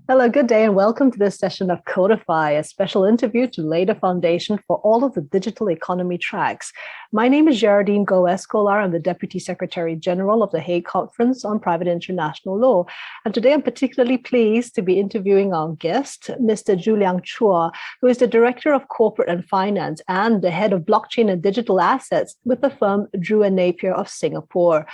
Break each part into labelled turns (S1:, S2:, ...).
S1: Hello, good day, and welcome to this session of CODIFI, a special interview to lay the foundation for all of the digital economy tracks. My name is Gérardine Escolar. I'm the Deputy Secretary General of the Hague Conference on Private International Law. And today I'm particularly pleased to be interviewing our guest, Mr. Tju-Liang Chua, who is the Director of Corporate and Finance and the Head of Blockchain and Digital Assets with the firm Drew & Napier of Singapore.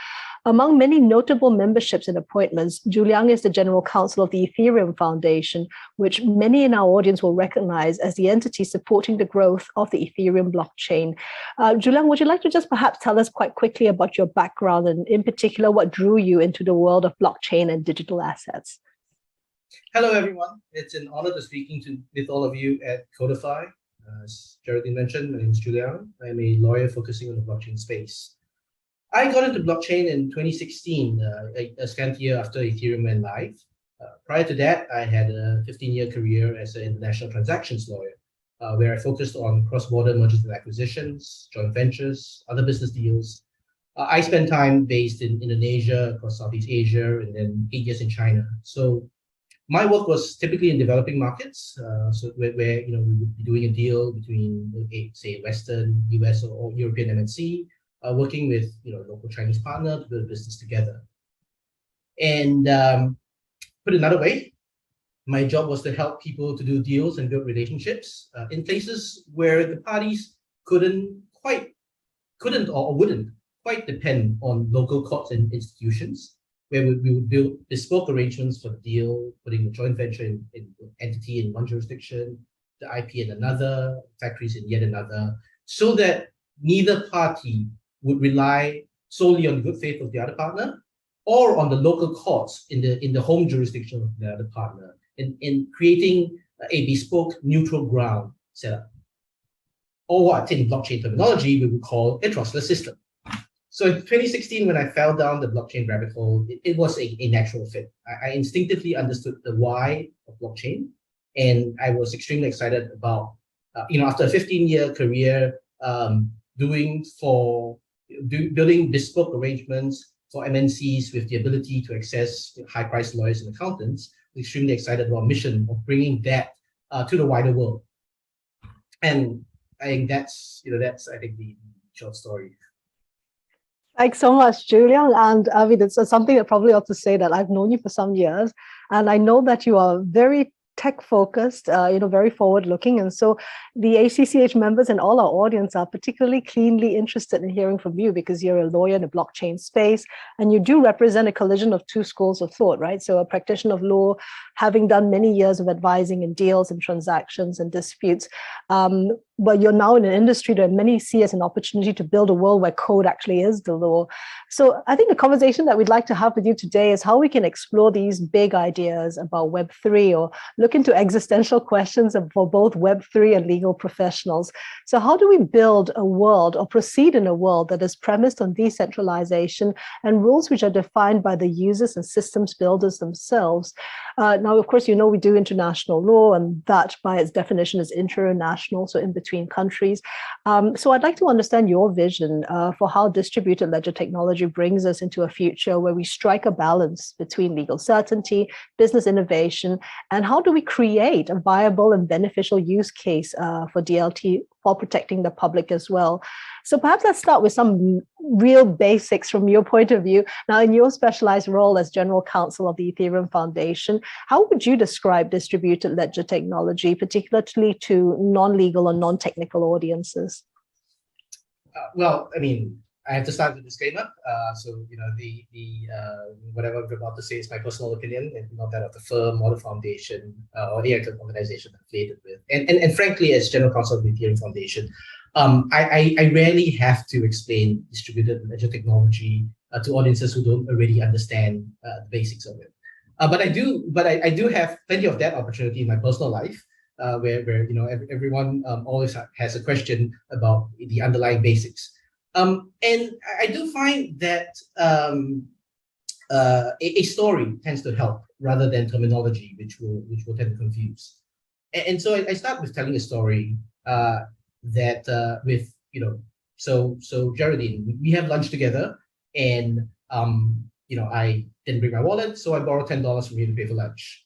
S1: Among many notable memberships and appointments, Tju-Liang is the General Counsel of the Ethereum Foundation, which many in our audience will recognize as the entity supporting the growth of the Ethereum blockchain. Tju-Liang, would you like to just perhaps tell us quite quickly about your background and in particular what drew you into the world of blockchain and digital assets?
S2: Hello, everyone. It's an honor to speaking with all of you at CODIFI. As Gérardine mentioned, my name is Tju-Liang. I'm a lawyer focusing on the blockchain space. I got into blockchain in 2016, a scant year after Ethereum went live. Prior to that, I had a 15-year career as an international transactions lawyer, where I focused on cross-border mergers and acquisitions, joint ventures, other business deals. I spent time based in Indonesia, across Southeast Asia, and then 8 years in China. So my work was typically in developing markets, where we would be doing a deal between, say, Western, US, or European MNC, working with a local Chinese partner to build a business together. And put another way, my job was to help people to do deals and build relationships in places where the parties couldn't or wouldn't quite depend on local courts and institutions, where we would build bespoke arrangements for the deal, putting the joint venture in entity in one jurisdiction, the IP in another, factories in yet another, so that neither party would rely solely on the good faith of the other partner or on the local courts in the home jurisdiction of the other partner, in creating a bespoke neutral ground setup, or what in blockchain terminology we would call a trustless system. So in 2016, when I fell down the blockchain rabbit hole, it was a natural fit. I instinctively understood the why of blockchain, and I was extremely excited about, after a 15-year career building bespoke arrangements for MNCs with the ability to access high-priced lawyers and accountants. I'm extremely excited about our mission of bringing that to the wider world. And I think that's the short story.
S1: Thanks so much, Tju-Liang. And I mean, it's something that probably ought to say that I've known you for some years, and I know that you are very tech-focused, very forward-looking. And so the HCCH members and all our audience are particularly keenly interested in hearing from you because you're a lawyer in the blockchain space, and you do represent a collision of two schools of thought, right? So a practitioner of law, having done many years of advising in deals and transactions and disputes, but you're now in an industry that many see as an opportunity to build a world where code actually is the law. So I think the conversation that we'd like to have with you today is how we can explore these big ideas about Web3 or look into existential questions for both Web3 and legal professionals. So how do we build a world or proceed in a world that is premised on decentralization and rules which are defined by the users and systems builders themselves? Now, of course, we do international law, and that by its definition is international, so in between countries. So I'd like to understand your vision for how distributed ledger technology brings us into a future where we strike a balance between legal certainty, business innovation, and how do we create a viable and beneficial use case for DLT while protecting the public as well. So perhaps let's start with some real basics from your point of view. Now, in your specialized role as General Counsel of the Ethereum Foundation, how would you describe distributed ledger technology, particularly to non-legal or non-technical audiences?
S2: Well, I mean, I have to start with a disclaimer. Whatever I'm about to say is my personal opinion, and not that of the firm or the foundation or the organization I'm affiliated with. And frankly, as General Counsel of the Ethereum Foundation, I rarely have to explain distributed ledger technology to audiences who don't already understand the basics of it. But I do have plenty of that opportunity in my personal life, where everyone always has a question about the underlying basics. And I do find that a story tends to help rather than terminology, which will tend to confuse. And so I start with telling a story so Gérardine, we have lunch together, and I didn't bring my wallet, so I borrowed $10 from you to pay for lunch.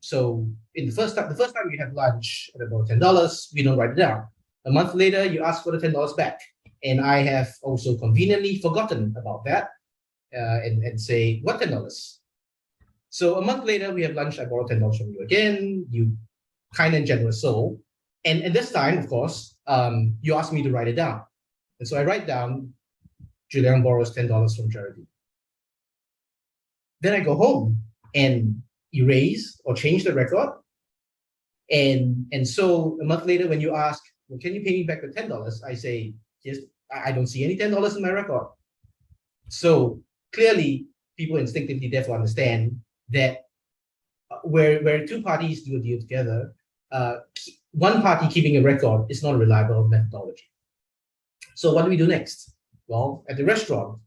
S2: So in the first time we have lunch at about $10, we don't write it down. A month later, you ask for the $10 back, and I have also conveniently forgotten about that, and say, what $10? So a month later, we have lunch. I borrow $10 from you again. You kind and generous soul, and this time, of course, you ask me to write it down, and so I write down, Tju-Liang borrows $10 from Gérardine. Then I go home and erase or change the record. And so a month later, when you ask, well, can you pay me back the $10? I say, yes, I don't see any $10 in my record. So clearly, people instinctively therefore understand that where two parties do a deal together, one party keeping a record is not a reliable methodology. So what do we do next? Well, at the restaurant,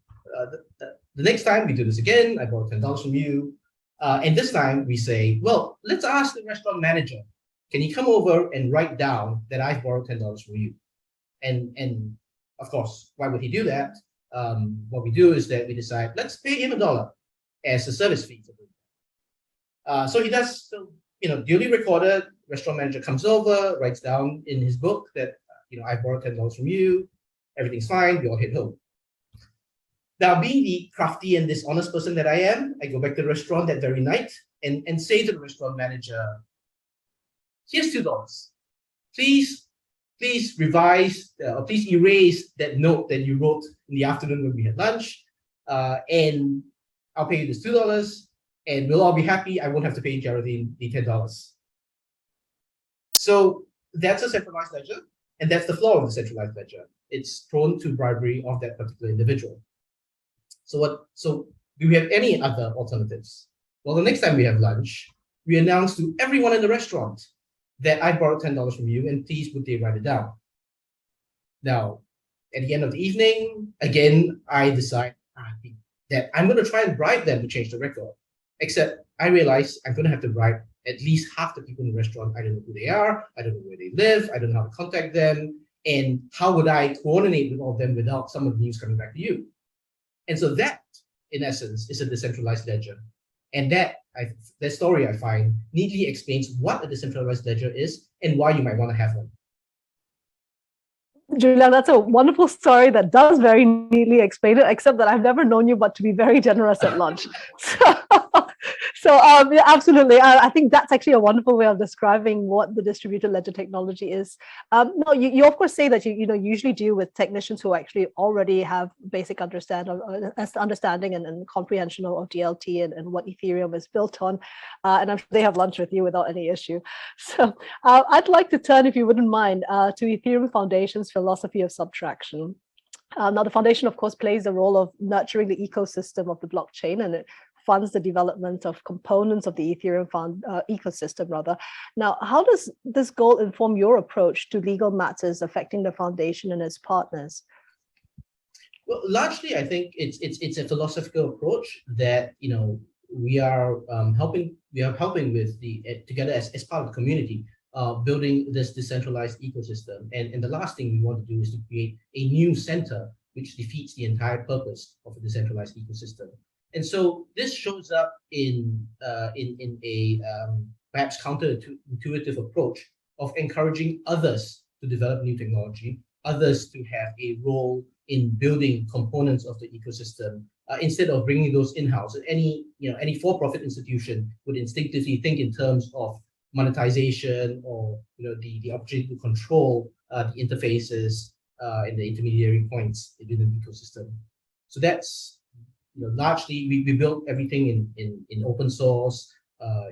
S2: the next time we do this again, I borrow $10 from you. And this time we say, well, let's ask the restaurant manager, can you come over and write down that I've borrowed $10 from you? And of course, why would he do that? What we do is that we decide, let's pay him $1 as a service fee. So he does, so, duly recorded, restaurant manager comes over, writes down in his book that, I borrowed $10 from you, everything's fine, we all head home. Now, being the crafty and dishonest person that I am, I go back to the restaurant that very night and say to the restaurant manager, here's $2. Please revise, or please erase that note that you wrote in the afternoon when we had lunch, and I'll pay you this $2, and we'll all be happy. I won't have to pay Gérardine the $10. So that's a centralized ledger, and that's the flaw of the centralized ledger. It's prone to bribery of that particular individual. So do we have any other alternatives? Well, the next time we have lunch, we announce to everyone in the restaurant that I borrowed $10 from you, and please would they write it down. Now, at the end of the evening, again, I decide that I'm going to try and bribe them to change the record. Except I realize I'm going to have to bribe at least half the people in the restaurant. I don't know who they are. I don't know where they live. I don't know how to contact them. And how would I coordinate with all of them without some of the news coming back to you? And so that, in essence, is a decentralized ledger. And that story, I find, neatly explains what a decentralized ledger is and why you might want to have one.
S1: Tju-Liang, that's a wonderful story that does very neatly explain it, except that I've never known you but to be very generous at lunch. Yeah, absolutely. I think that's actually a wonderful way of describing what the distributed ledger technology is. No, you of course say that you usually deal with technicians who actually already have basic understanding and comprehension of DLT and what Ethereum is built on, and I'm sure they have lunch with you without any issue. So I'd like to turn, if you wouldn't mind, to Ethereum Foundation's philosophy of subtraction. Now, the foundation, of course, plays the role of nurturing the ecosystem of the blockchain, and it funds the development of components of the Ethereum ecosystem. Now, how does this goal inform your approach to legal matters affecting the foundation and its partners?
S2: Well, largely, I think it's a philosophical approach that we are helping with together as part of the community. Building this decentralized ecosystem. And the last thing we want to do is to create a new center which defeats the entire purpose of a decentralized ecosystem. And so this shows up in a perhaps counterintuitive approach of encouraging others to develop new technology, others to have a role in building components of the ecosystem, instead of bringing those in-house. Any for-profit institution would instinctively think in terms of monetization or the opportunity to control the interfaces and the intermediary points within the ecosystem. So that's largely we built everything in open source,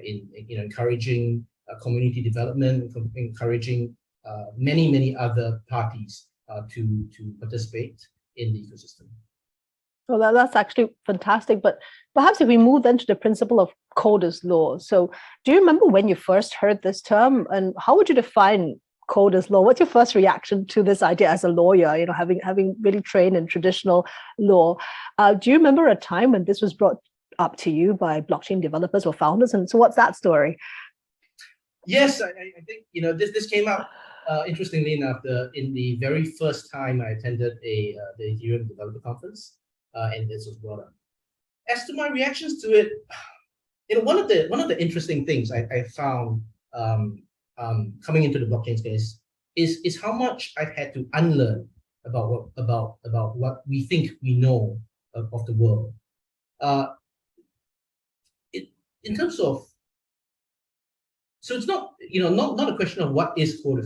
S2: in encouraging community development, encouraging many other parties to participate in the ecosystem.
S1: Well, that's actually fantastic. But perhaps if we move then to the principle of coder's law. So do you remember when you first heard this term, and how would you define coder's law? What's your first reaction to this idea as a lawyer, having really trained in traditional law? Do you remember a time when this was brought up to you by blockchain developers or founders? And so what's that story?
S2: Yes, I think, this came out interestingly enough in the very first time I attended the Ethereum developer conference. And this was brought up. As to my reactions to it, one of the interesting things I found coming into the blockchain space is how much I've had to unlearn about what we think we know of the world. In terms of, so it's not not a question of what is code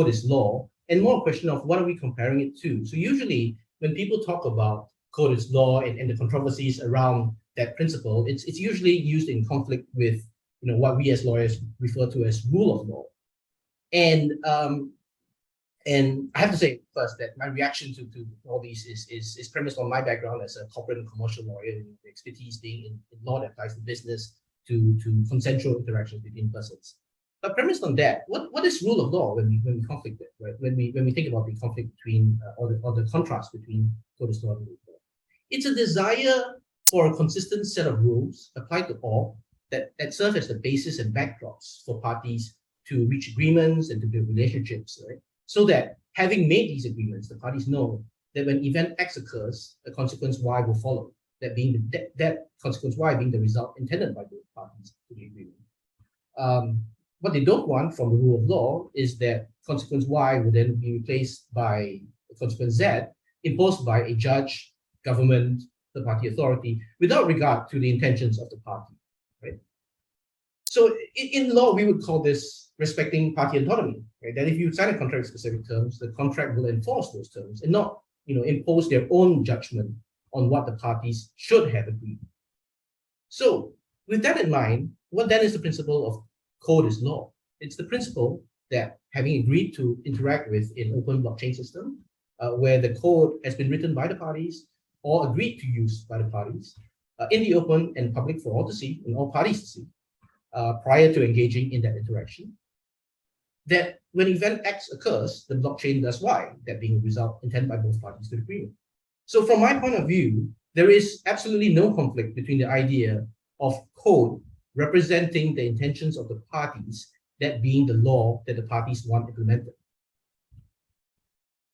S2: is law, and more a question of what are we comparing it to. So usually when people talk about code is law and the controversies around that principle, it's usually used in conflict with what we as lawyers refer to as rule of law. And I have to say first that my reaction to all these is premised on my background as a corporate and commercial lawyer, and the expertise being in law that applies to business, to consensual interactions between persons. But premised on that, what is rule of law when we conflict it, right? When we think about the conflict between or the contrast between code is law and rule of law, it's a desire for a consistent set of rules applied to all that serve as the basis and backdrops for parties to reach agreements and to build relationships, right? So that having made these agreements, the parties know that when event X occurs, a consequence Y will follow. That being that consequence Y being the result intended by both parties to the agreement. What they don't want from the rule of law is that consequence Y will then be replaced by a consequence Z imposed by a judge, government, the party authority, without regard to the intentions of the party, right? So in law, we would call this respecting party autonomy, right? That if you sign a contract with specific terms, the contract will enforce those terms and not, impose their own judgment on what the parties should have agreed. So with that in mind, what then is the principle of code is law? It's the principle that having agreed to interact with an open blockchain system, where the code has been written by the parties or agreed to use by the parties in the open and public for all to see, and all parties to see, prior to engaging in that interaction, that when event X occurs, the blockchain does Y, that being a result intended by both parties to the agreement. So from my point of view, there is absolutely no conflict between the idea of code representing the intentions of the parties, that being the law that the parties want implemented.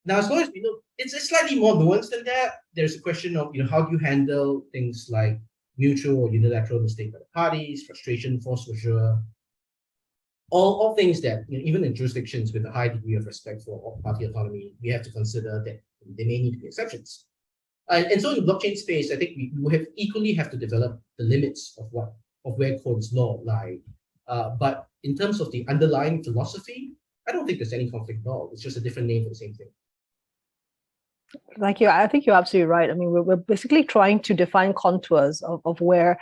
S2: Now, as long as we know, it's slightly more nuanced than that. There's a question of, how do you handle things like mutual or unilateral mistake by the parties, frustration, force majeure, all things that, even in jurisdictions with a high degree of respect for party autonomy, we have to consider that there may need to be exceptions. And so in the blockchain space, I think we will equally have to develop the limits of where code's law lie. But in terms of the underlying philosophy, I don't think there's any conflict at all. It's just a different name for the same thing.
S1: Thank you. I think you're absolutely right. I mean, we're basically trying to define contours of where,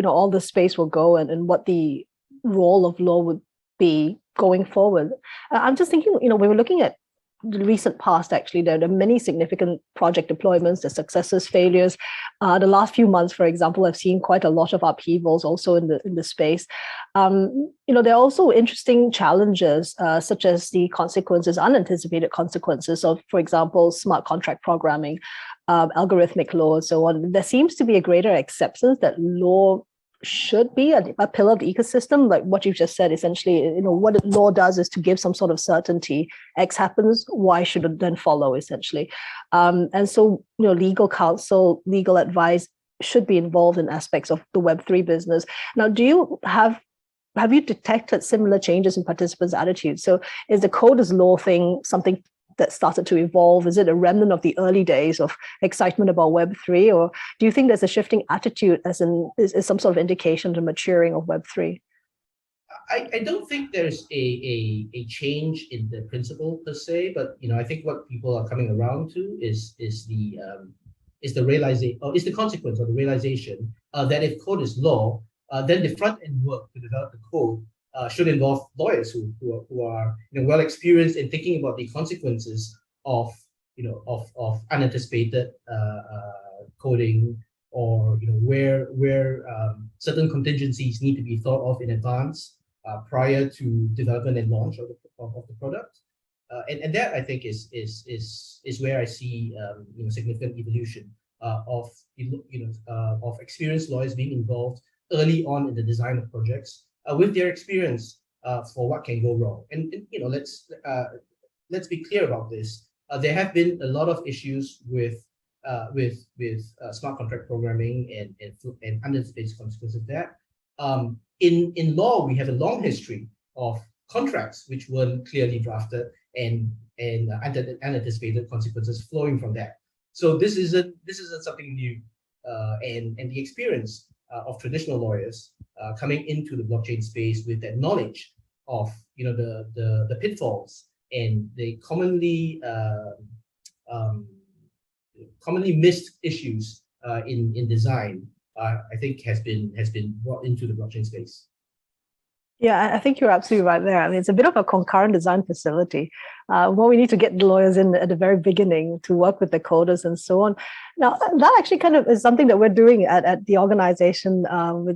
S1: all the space will go and what the role of law would be going forward. I'm just thinking, when we're looking at the recent past, actually, there are many significant project deployments, the successes, failures. The last few months, for example, I've seen quite a lot of upheavals also in the space. There are also interesting challenges, such as the consequences, unanticipated consequences of, for example, smart contract programming, algorithmic law, and so on. There seems to be a greater acceptance that law should be a pillar of the ecosystem, like what you've just said. Essentially, what law does is to give some sort of certainty. X happens, Y should then follow, essentially. And so, legal counsel, legal advice should be involved in aspects of the Web3 business. Now, have you detected similar changes in participants' attitudes? So is the code is law thing something that started to evolve? Is it a remnant of the early days of excitement about Web3? Or do you think there's a shifting attitude as is some sort of indication to maturing of Web3?
S2: I don't think there's a change in the principle per se, but I think what people are coming around to is the realization, or is the consequence of the realization that if code is law, then the front end work to develop the code should involve lawyers who are well experienced in thinking about the consequences of unanticipated coding, or where certain contingencies need to be thought of in advance prior to development and launch of the product, and that I think is where I see significant evolution of experienced lawyers being involved early on in the design of projects, with their experience for what can go wrong. And let's be clear about this. There have been a lot of issues with smart contract programming and unanticipated consequences of that. In law, we have a long history of contracts which weren't clearly drafted and unanticipated consequences flowing from that. So this isn't something new, and the experience of traditional lawyers coming into the blockchain space with that knowledge of the pitfalls and the commonly missed issues in design, I think has been brought into the blockchain space.
S1: Yeah, I think you're absolutely right there. I mean, it's a bit of a concurrent design facility. Well, we need to get the lawyers in at the very beginning to work with the coders and so on. Now, that actually kind of is something that we're doing at the organization,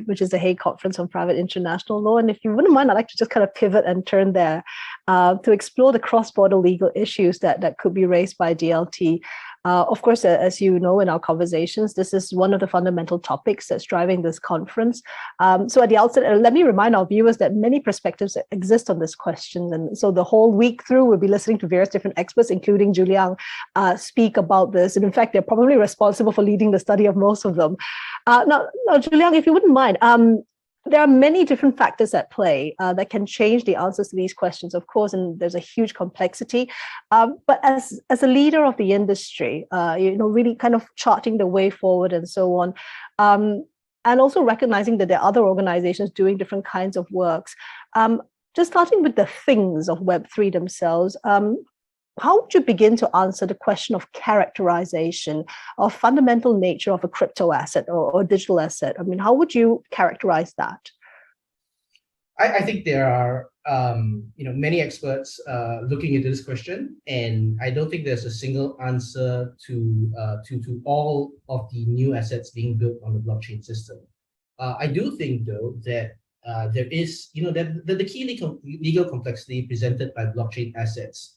S1: which is the Hague Conference on Private International Law. And if you wouldn't mind, I'd like to just kind of pivot and turn there to explore the cross-border legal issues that could be raised by DLT. Of course, as you know in our conversations, this is one of the fundamental topics that's driving this conference. So at the outset, let me remind our viewers that many perspectives exist on this question. And so the whole week through, we'll be listening to various different experts, including Tju-Liang, speak about this. And in fact, they're probably responsible for leading the study of most of them. Now, Tju-Liang, if you wouldn't mind, there are many different factors at play that can change the answers to these questions, of course, and there's a huge complexity. But as a leader of the industry, really kind of charting the way forward and so on, and also recognizing that there are other organizations doing different kinds of works. Just starting with the things of Web3 themselves, how would you begin to answer the question of characterization of fundamental nature of a crypto asset or digital asset? I mean, how would you characterize that?
S2: I think there are many experts looking into this question, and I don't think there's a single answer to all of the new assets being built on the blockchain system. I do think, though, that there is, the key legal complexity presented by blockchain assets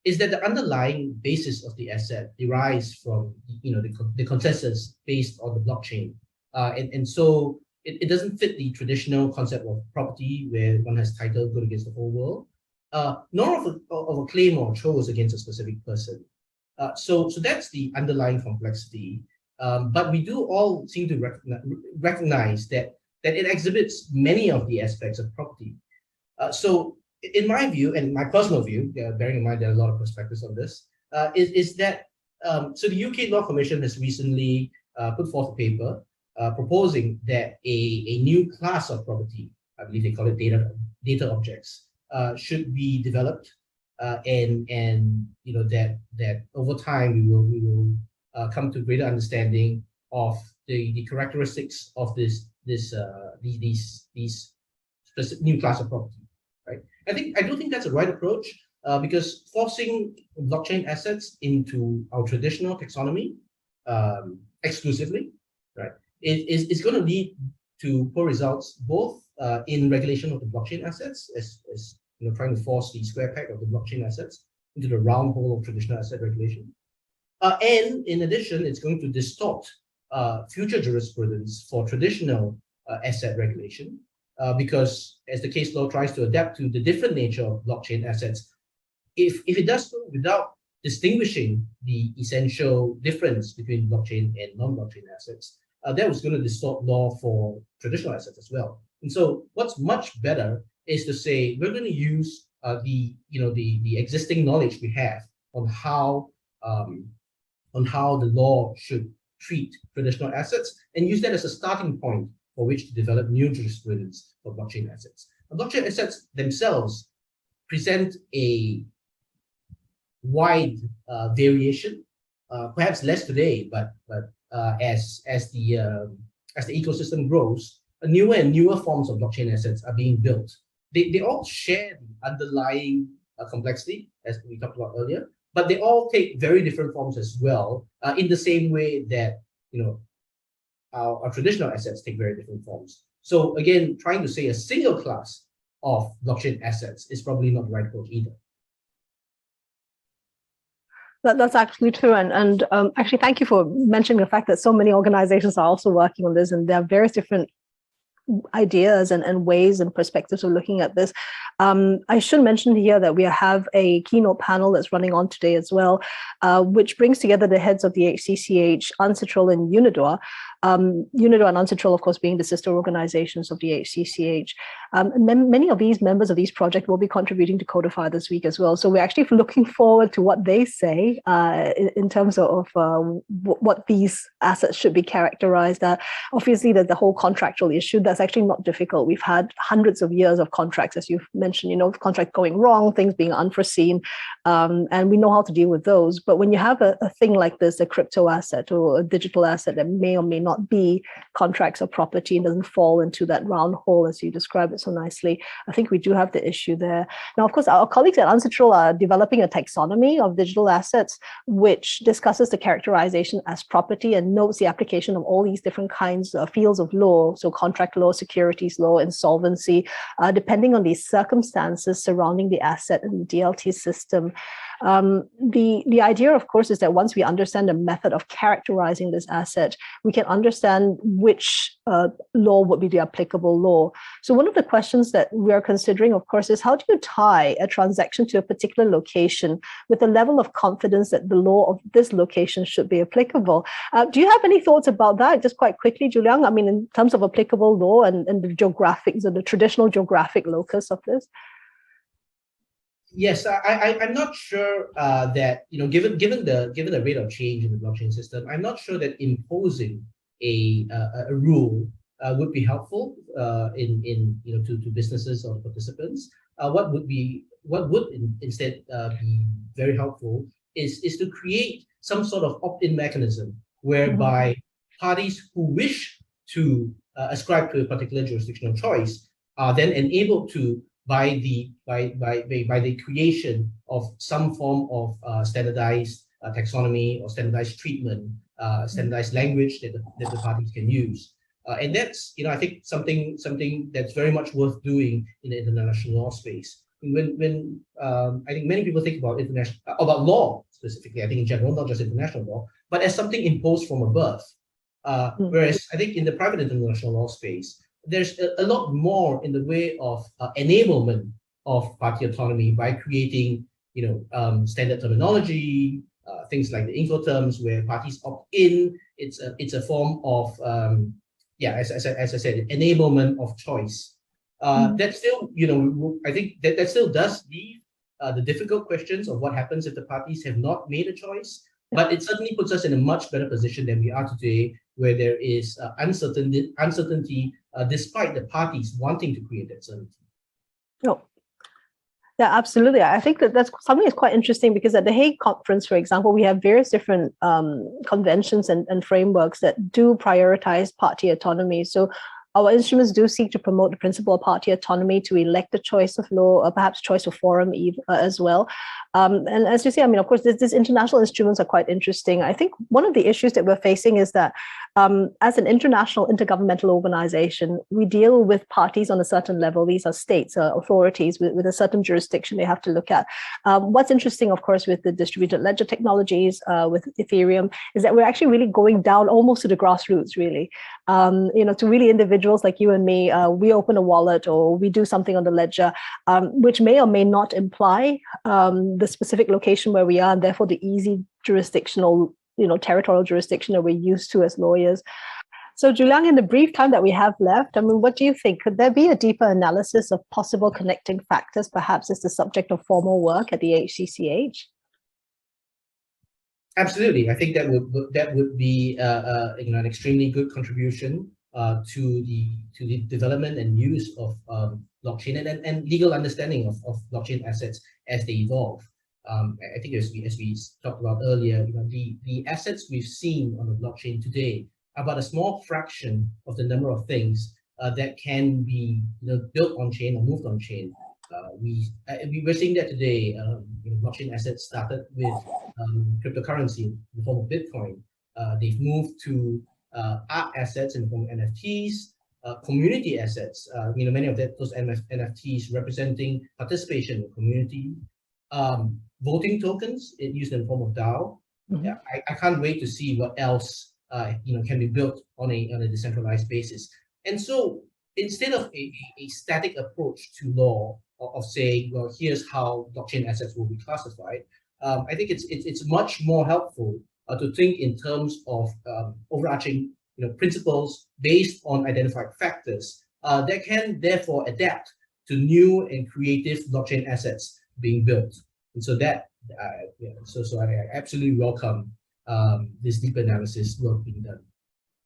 S2: is that the underlying basis of the asset derives from the consensus based on the blockchain, and so it doesn't fit the traditional concept of property where one has title good against the whole world, nor of a claim or chose against a specific person. So that's the underlying complexity. But we do all seem to recognize that it exhibits many of the aspects of property. So in my view, and my personal view, bearing in mind there are a lot of perspectives on this, is that so the UK Law Commission has recently put forth a paper proposing that a new class of property, I believe they call it data objects, should be developed, and that over time we will come to greater understanding of the characteristics of these specific new class of property. Right? I do think that's a right approach, because forcing blockchain assets into our traditional taxonomy exclusively, right, is going to lead to poor results both in regulation of the blockchain assets, as trying to force the square peg of the blockchain assets into the round hole of traditional asset regulation, and in addition, it's going to distort future jurisprudence for traditional asset regulation. Because as the case law tries to adapt to the different nature of blockchain assets, if it does so without distinguishing the essential difference between blockchain and non-blockchain assets, that was going to distort law for traditional assets as well. And so what's much better is to say we're going to use the existing knowledge we have on how the law should treat traditional assets and use that as a starting point for which to develop new jurisprudence for blockchain assets. Blockchain assets themselves present a wide variation, perhaps less today, but as the ecosystem grows, newer and newer forms of blockchain assets are being built. They all share the underlying complexity, as we talked about earlier, but they all take very different forms as well, in the same way that our traditional assets take very different forms. So again, trying to say a single class of blockchain assets is probably not the right approach either.
S1: That's actually true. And actually, thank you for mentioning the fact that so many organizations are also working on this, and there are various different ideas and ways and perspectives of looking at this. I should mention here that we have a keynote panel that's running on today as well, which brings together the heads of the HCCH, UNCITRAL, and UNIDOR UNIDO and UNCITRAL, of course, being the sister organizations of the HCCH. Many of these members of these projects will be contributing to CODIFI this week as well. So we're actually looking forward to what they say in terms of what these assets should be characterized at. Obviously, there's the whole contractual issue. That's actually not difficult. We've had hundreds of years of contracts, as you've mentioned, contract going wrong, things being unforeseen, and we know how to deal with those. But when you have a thing like this, a crypto asset or a digital asset that may or may not be contracts or property and doesn't fall into that round hole, as you describe it so nicely, I think we do have the issue there. Now, of course, our colleagues at UNCITRAL are developing a taxonomy of digital assets, which discusses the characterization as property and notes the application of all these different kinds of fields of law, so contract law, securities law, insolvency, depending on the circumstances surrounding the asset and the DLT system. The idea, of course, is that once we understand the method of characterizing this asset, we can understand which law would be the applicable law. So one of the questions that we are considering, of course, is how do you tie a transaction to a particular location with a level of confidence that the law of this location should be applicable? Do you have any thoughts about that? Just quite quickly, Tju-Liang, I mean, in terms of applicable law and the geographic, the traditional geographic locus of this?
S2: Yes, I'm not sure that given the rate of change in the blockchain system, I'm not sure that imposing a rule would be helpful to businesses or participants. What would instead be very helpful is to create some sort of opt-in mechanism whereby parties who wish to ascribe to a particular jurisdictional choice are then enabled to, by the creation of some form of standardized taxonomy or standardized treatment, standardized language that the parties can use, and that's I think something that's very much worth doing in the international law space. When I think many people think about law specifically, I think in general, not just international law, but as something imposed from above. Whereas I think in the private international law space, there's a lot more in the way of enablement of party autonomy by creating, standard terminology, things like the Incoterms where parties opt in. It's a form of, as I said, enablement of choice. That still, I think that still does leave the difficult questions of what happens if the parties have not made a choice. But it certainly puts us in a much better position than we are today, where there is uncertainty despite the parties wanting to create that certainty.
S1: Oh, yeah, absolutely. I think that's something that's quite interesting, because at the Hague Conference, for example, we have various different conventions and frameworks that do prioritize party autonomy. So our instruments do seek to promote the principle of party autonomy, to elect the choice of law, or perhaps choice of forum as well. And as you say, I mean, of course, these international instruments are quite interesting. I think one of the issues that we're facing is that as an international intergovernmental organization, we deal with parties on a certain level. These are states, authorities with a certain jurisdiction they have to look at. What's interesting, of course, with the distributed ledger technologies, with Ethereum, is that we're actually really going down almost to the grassroots, really. To really individuals like you and me, we open a wallet or we do something on the ledger, which may or may not imply the specific location where we are, and therefore the easy jurisdictional, territorial jurisdiction that we're used to as lawyers. So Tju-Liang, in the brief time that we have left, I mean, what do you think? Could there be a deeper analysis of possible connecting factors, perhaps as the subject of formal work at the HCCH?
S2: Absolutely, I think that would be an extremely good contribution to the development and use of blockchain and legal understanding of blockchain assets as they evolve. I think as we talked about earlier, the assets we've seen on the blockchain today are about a small fraction of the number of things that can be built on chain or moved on chain. We're seeing that today. Blockchain assets started with cryptocurrency in the form of Bitcoin. They've moved to art assets in the form of NFTs, community assets. Many of those NFTs representing participation in the community. Voting tokens used in the form of DAO. Yeah, I can't wait to see what else can be built on a decentralized basis. And so instead of a static approach to law of saying, well, here's how blockchain assets will be classified, I think it's much more helpful to think in terms of overarching principles based on identified factors that can therefore adapt to new and creative blockchain assets being built. And so that, so I absolutely welcome this deep analysis work being done.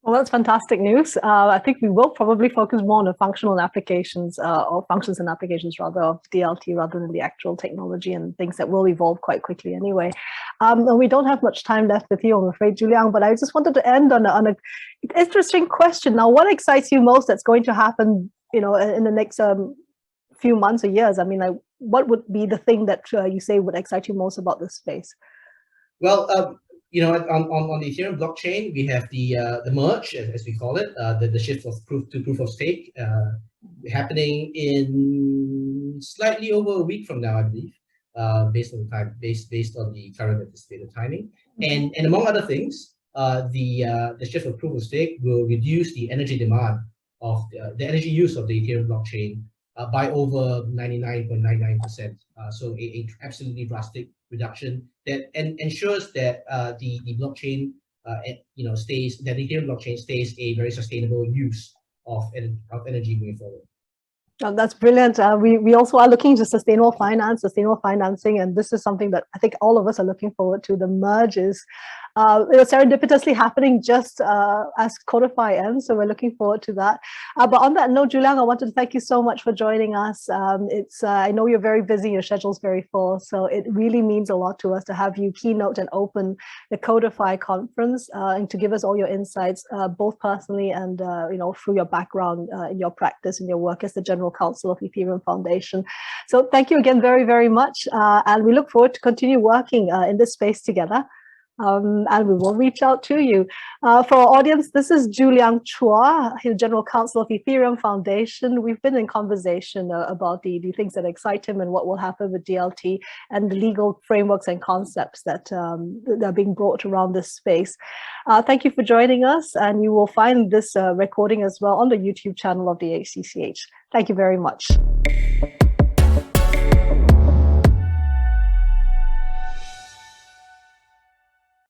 S1: Well, that's fantastic news. I think we will probably focus more on the functional applications or functions and applications rather of DLT rather than the actual technology and things that will evolve quite quickly anyway. And we don't have much time left with you, I'm afraid, Tju-Liang, but I just wanted to end on an interesting question. Now, what excites you most that's going to happen, in the next few months or years? I mean, like, what would be the thing that you say would excite you most about this space?
S2: Well, on the Ethereum blockchain, we have the merge, as we call it, the shift of proof to proof of stake happening in slightly over a week from now, I believe, based on the time, based on the current anticipated timing, and among other things, the shift of proof of stake will reduce the energy demand of the energy use of the Ethereum blockchain by over 99.99%. So a absolutely drastic reduction that ensures that the blockchain stays, that the Ethereum blockchain stays a very sustainable use of energy moving forward.
S1: Oh, that's brilliant. We also are looking into sustainable finance, sustainable financing, and this is something that I think all of us are looking forward to. The merge is serendipitously happening just as CODIFI ends, so we're looking forward to that. But on that note, Tju-Liang, I wanted to thank you so much for joining us. I know you're very busy, your schedule's very full, so it really means a lot to us to have you keynote and open the CODIFI conference and to give us all your insights, both personally and through your background in your practice and your work as the General Counsel of Ethereum Foundation. So thank you again very, very much, and we look forward to continue working in this space together. And we will reach out to you. For our audience, this is Tju-Liang Chua, General Counsel of Ethereum Foundation. We've been in conversation about the things that excite him and what will happen with DLT and the legal frameworks and concepts that are being brought around this space. Thank you for joining us, and you will find this recording as well on the YouTube channel of the HCCH. Thank you very much.